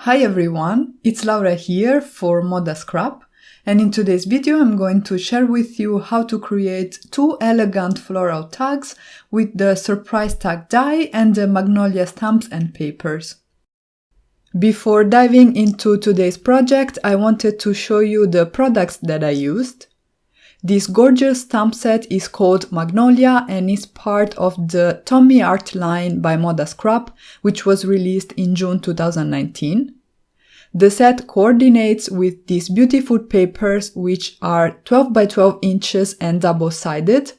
Hi everyone, it's Laura here for ModaScrap, and in today's video I'm going to share with you how to create two elegant floral tags with the surprise tag die and the Magnolia stamps and papers. Before diving into today's project, I wanted to show you the products that I used. This gorgeous stamp set is called Magnolia and is part of the Tommy Art line by ModaScrap, which was released in June 2019. The set coordinates with these beautiful papers, which are 12 by 12 inches and double-sided.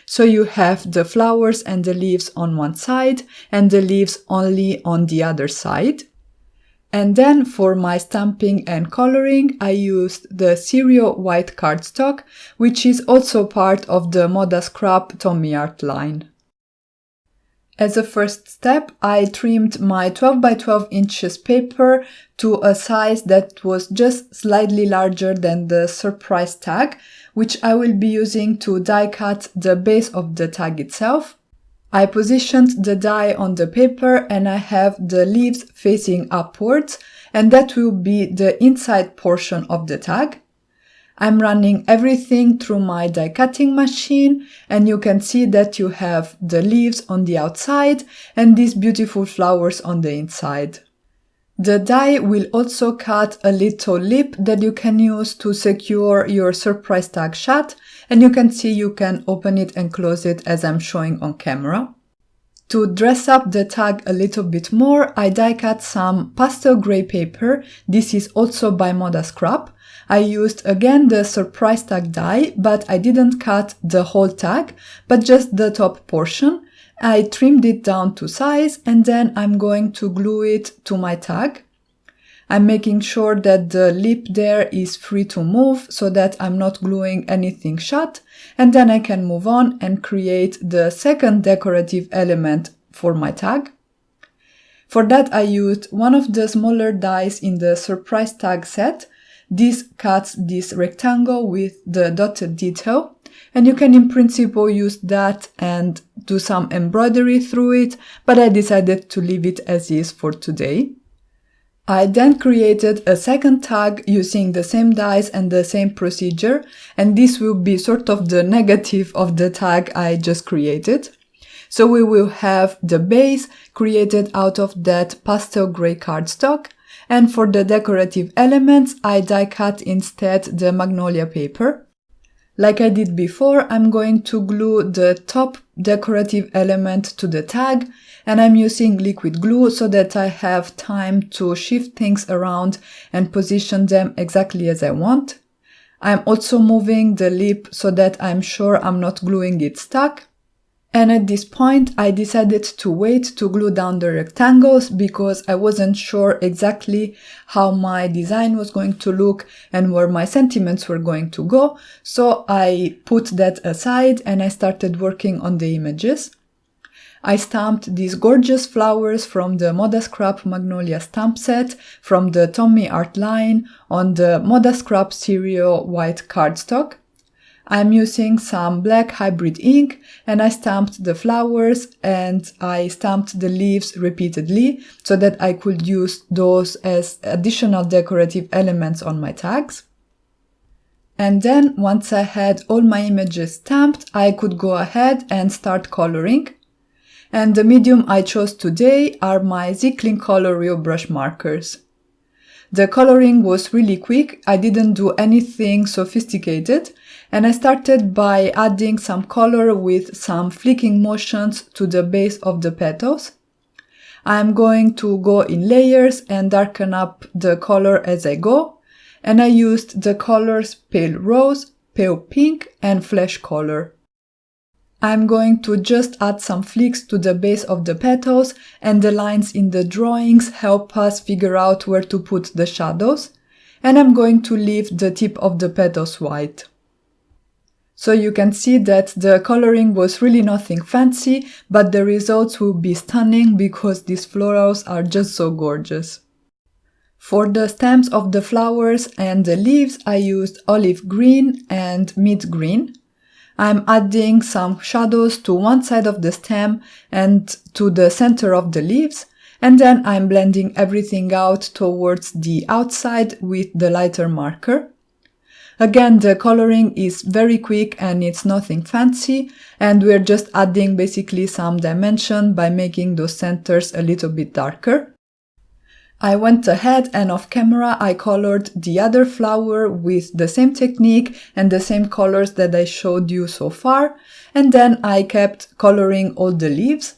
So you have the flowers and the leaves on one side and the leaves only on the other side. And then for my stamping and coloring, I used the Cereal White Cardstock, which is also part of the ModaScrap Tommy Art line. As a first step, I trimmed my 12 by 12 inches paper to a size that was just slightly larger than the surprise tag, which I will be using to die cut the base of the tag itself. I positioned the die on the paper and I have the leaves facing upwards, and that will be the inside portion of the tag. I'm running everything through my die cutting machine, and you can see that you have the leaves on the outside and these beautiful flowers on the inside. The die will also cut a little lip that you can use to secure your surprise tag shut, and you can see you can open it and close it as I'm showing on camera. To dress up the tag a little bit more, I die cut some pastel gray paper. This is also by ModaScrap. I used again the surprise tag die, but I didn't cut the whole tag, but just the top portion. I trimmed it down to size and then I'm going to glue it to my tag. I'm making sure that the lip there is free to move so that I'm not gluing anything shut, and then I can move on and create the second decorative element for my tag. For that I used one of the smaller dies in the surprise tag set. This cuts this rectangle with the dotted detail, and you can in principle use that and do some embroidery through it, but I decided to leave it as is for today. I then created a second tag using the same dies and the same procedure, and this will be sort of the negative of the tag I just created. So we will have the base created out of that pastel gray cardstock, and for the decorative elements I die cut instead the Magnolia paper. Like I did before, I'm going to glue the top decorative element to the tag, and I'm using liquid glue so that I have time to shift things around and position them exactly as I want. I'm also moving the lip so that I'm sure I'm not gluing it stuck. And at this point, I decided to wait to glue down the rectangles because I wasn't sure exactly how my design was going to look and where my sentiments were going to go. So I put that aside and I started working on the images. I stamped these gorgeous flowers from the ModaScrap Magnolia stamp set from the Tommy Art line on the ModaScrap Cereal White Cardstock. I'm using some black hybrid ink and I stamped the flowers and I stamped the leaves repeatedly so that I could use those as additional decorative elements on my tags. And then once I had all my images stamped, I could go ahead and start coloring. And the medium I chose today are my Zicklin Color Real brush markers. The coloring was really quick, I didn't do anything sophisticated, and I started by adding some color with some flicking motions to the base of the petals. I'm going to go in layers and darken up the color as I go, and I used the colors Pale Rose, Pale Pink, and Flesh Color. I'm going to just add some flicks to the base of the petals, and the lines in the drawings help us figure out where to put the shadows, and I'm going to leave the tip of the petals white. So you can see that the coloring was really nothing fancy, but the results will be stunning because these florals are just so gorgeous. For the stems of the flowers and the leaves, I used olive green and mint green. I'm adding some shadows to one side of the stem and to the center of the leaves, And then I'm blending everything out towards the outside with the lighter marker. Again, the coloring is very quick and it's nothing fancy, and we're just adding basically some dimension by making those centers a little bit darker. I went ahead and off camera I colored the other flower with the same technique and the same colors that I showed you so far, and then I kept coloring all the leaves.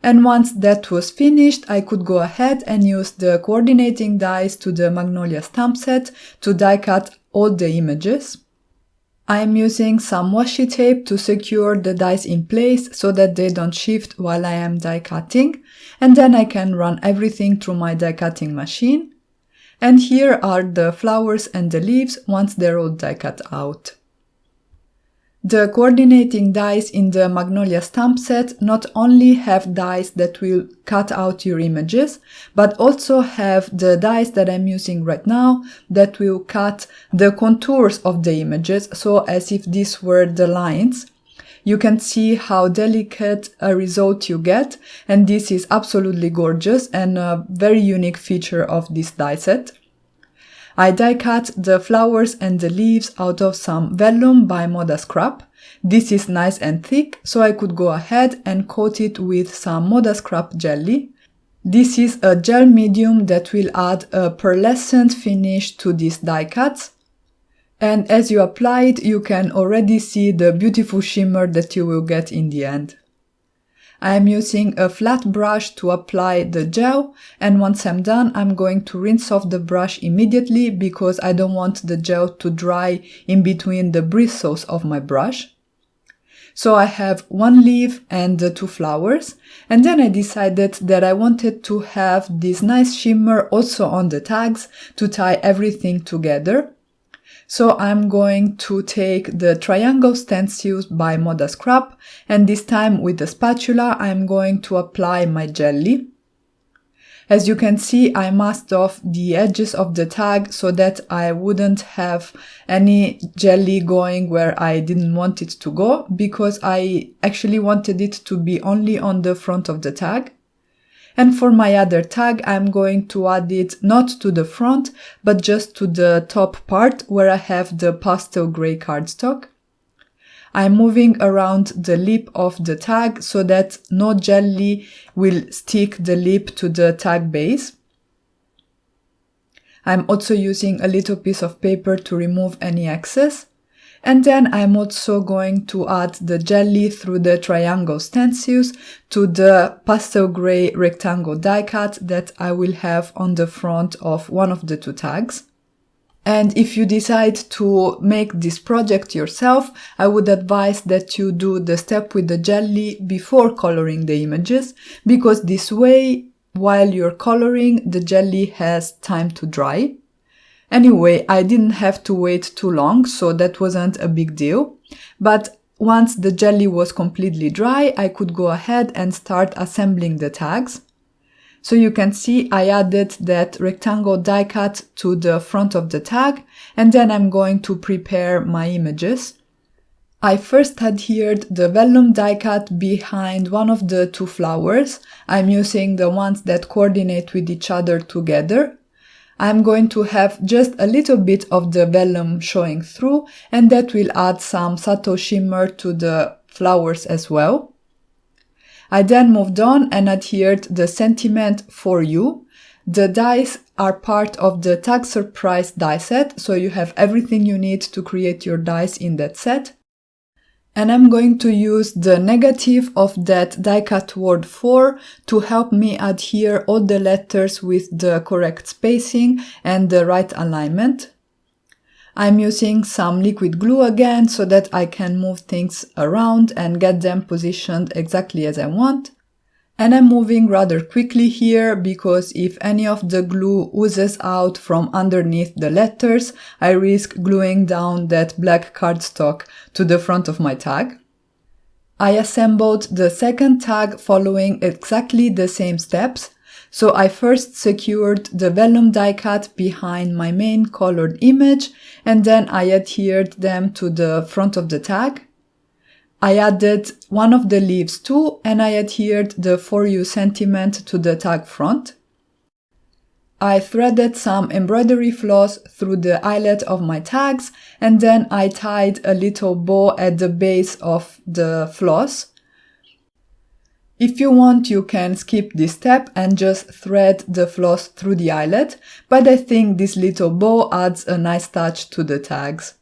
And once that was finished, I could go ahead and use the coordinating dies to the Magnolia stamp set to die cut all the images. I am using some washi tape to secure the dies in place so that they don't shift while I am die cutting, and then I can run everything through my die cutting machine. And here are the flowers and the leaves once they're all die cut out. The coordinating dies in the Magnolia stamp set not only have dies that will cut out your images, but also have the dies that I'm using right now that will cut the contours of the images, so as if these were the lines. You can see how delicate a result you get, and this is absolutely gorgeous and a very unique feature of this die set. I die cut the flowers and the leaves out of some vellum by ModaScrap. This is nice and thick, so I could go ahead and coat it with some ModaScrap jelly. This is a gel medium that will add a pearlescent finish to these die cuts. And as you apply it, you can already see the beautiful shimmer that you will get in the end. I am using a flat brush to apply the gel, and once I'm done, I'm going to rinse off the brush immediately because I don't want the gel to dry in between the bristles of my brush. So I have one leaf and the two flowers, and then I decided that I wanted to have this nice shimmer also on the tags to tie everything together. So I'm going to take the triangle stencils by ModaScrap, and this time with the spatula I'm going to apply my jelly. As you can see, I masked off the edges of the tag so that I wouldn't have any jelly going where I didn't want it to go, because I actually wanted it to be only on the front of the tag. And for my other tag, I'm going to add it not to the front, but just to the top part where I have the pastel gray cardstock. I'm moving around the lip of the tag so that no jelly will stick the lip to the tag base. I'm also using a little piece of paper to remove any excess. And then I'm also going to add the jelly through the triangle stencils to the pastel gray rectangle die cut that I will have on the front of one of the two tags. And if you decide to make this project yourself, I would advise that you do the step with the jelly before coloring the images, because this way, while you're coloring, the jelly has time to dry. Anyway, I didn't have to wait too long, so that wasn't a big deal. But once the jelly was completely dry, I could go ahead and start assembling the tags. So you can see I added that rectangle die cut to the front of the tag, and then I'm going to prepare my images. I first adhered the vellum die cut behind one of the two flowers. I'm using the ones that coordinate with each other together. I'm going to have just a little bit of the vellum showing through, and that will add some subtle shimmer to the flowers as well. I then moved on and adhered the sentiment for you. The dies are part of the Tag Surprise die set, so you have everything you need to create your dies in that set. And I'm going to use the negative of that die cut word for to help me adhere all the letters with the correct spacing and the right alignment. I'm using some liquid glue again so that I can move things around and get them positioned exactly as I want. And I'm moving rather quickly here because if any of the glue oozes out from underneath the letters, I risk gluing down that black cardstock to the front of my tag. I assembled the second tag following exactly the same steps. So I first secured the vellum die cut behind my main colored image, and then I adhered them to the front of the tag. I added one of the leaves too, and I adhered the For You sentiment to the tag front. I threaded some embroidery floss through the eyelet of my tags, and then I tied a little bow at the base of the floss. If you want, you can skip this step and just thread the floss through the eyelet, but I think this little bow adds a nice touch to the tags.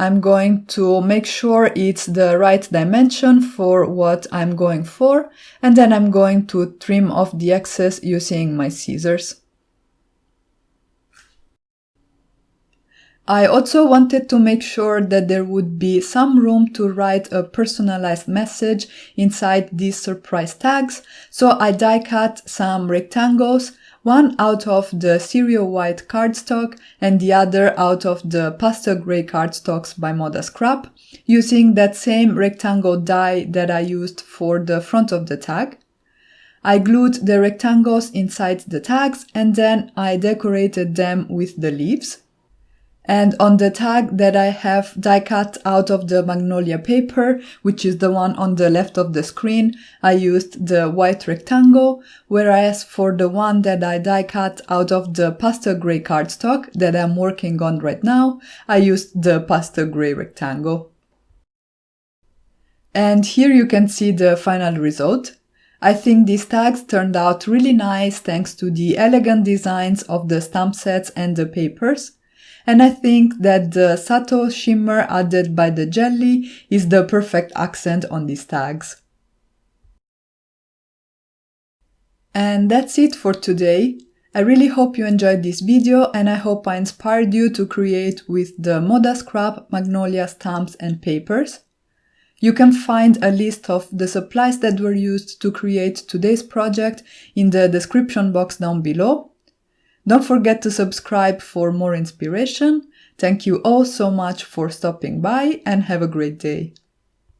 I'm going to make sure it's the right dimension for what I'm going for, and then I'm going to trim off the excess using my scissors. I also wanted to make sure that there would be some room to write a personalized message inside these surprise tags, so I die cut some rectangles, one out of the cereal white cardstock and the other out of the pastel gray cardstocks by ModaScrap, using that same rectangle die that I used for the front of the tag. I glued the rectangles inside the tags and then I decorated them with the leaves. And on the tag that I have die cut out of the Magnolia paper, which is the one on the left of the screen, I used the white rectangle, whereas for the one that I die cut out of the pastel gray cardstock that I'm working on right now, I used the pastel gray rectangle. And here you can see the final result. I think these tags turned out really nice thanks to the elegant designs of the stamp sets and the papers. And I think that the subtle shimmer added by the jelly is the perfect accent on these tags. And that's it for today. I really hope you enjoyed this video and I hope I inspired you to create with the ModaScrap Magnolia stamps and papers. You can find a list of the supplies that were used to create today's project in the description box down below. Don't forget to subscribe for more inspiration. Thank you all so much for stopping by and have a great day.